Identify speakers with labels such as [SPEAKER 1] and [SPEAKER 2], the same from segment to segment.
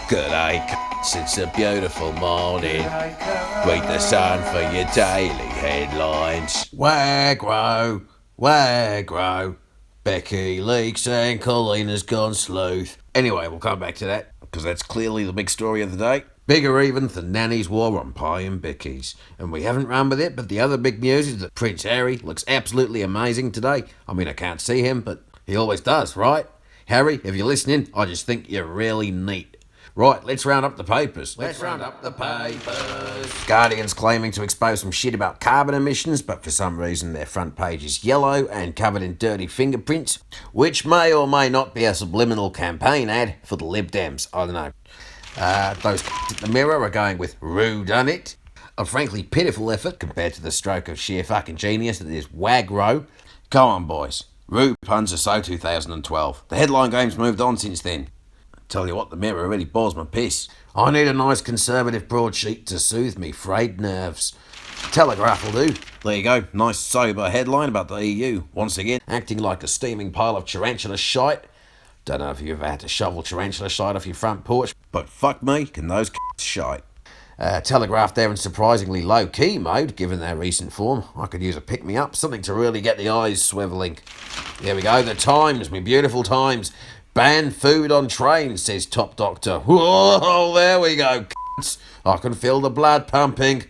[SPEAKER 1] G'day, c***s, it's a beautiful morning. Read the Sun for your daily headlines. Waggro, waggro. Becky leaks and Coleen has gone sleuth. Anyway, we'll come back to that, because that's clearly the big story of the day. Bigger even than Nanny's war on pie and bickies. And we haven't run with it, but the other big news is that Prince Harry looks absolutely amazing today. I mean, I can't see him, but he always does, right? Harry, if you're listening, I just think you're really neat. Right, let's round up the papers.
[SPEAKER 2] Let's round up the papers.
[SPEAKER 1] Guardian's claiming to expose some shit about carbon emissions, but for some reason their front page is yellow and covered in dirty fingerprints, which may or may not be a subliminal campaign ad for the Lib Dems. I don't know. Those at the Mirror are going with Roo done it. A frankly pitiful effort compared to the stroke of sheer fucking genius that is waggro. Go on, boys. Roo puns are so 2012. The headline game's moved on since then. Tell you what, the Mirror really bores my piss. I need a nice conservative broadsheet to soothe me frayed nerves. Telegraph will do. There you go, nice sober headline about the EU. Once again, acting like a steaming pile of tarantula shite. Don't know if you've ever had to shovel tarantula shite off your front porch, but fuck me, can those shite. Telegraph there in surprisingly low-key mode, given their recent form. I could use a pick-me-up, something to really get the eyes swivelling. There we go, the Times, me beautiful Times. Ban food on trains, says Top Doctor. Whoa, there we go, I can feel the blood pumping.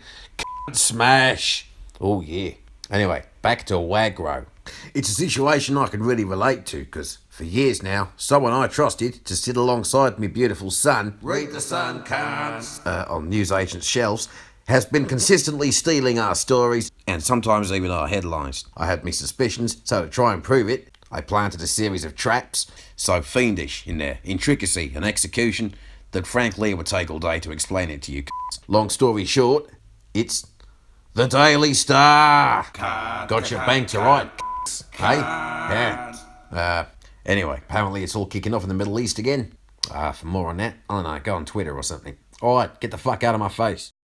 [SPEAKER 1] Smash. Oh, yeah. Anyway, back to waggro. It's a situation I can really relate to, because for years now, someone I trusted to sit alongside me beautiful son,
[SPEAKER 2] Read the Sun, cunts.
[SPEAKER 1] On newsagents' shelves, has been consistently stealing our stories and sometimes even our headlines. I had my suspicions, so to try and prove it, I planted a series of traps, so fiendish in their intricacy and execution that frankly it would take all day to explain it to you. Long story short, it's the Daily Star. Got your bank to right, hey? Yeah. Anyway, apparently it's all kicking off in the Middle East again. For more on that, I don't know, go on Twitter or something. Alright, get the fuck out of my face.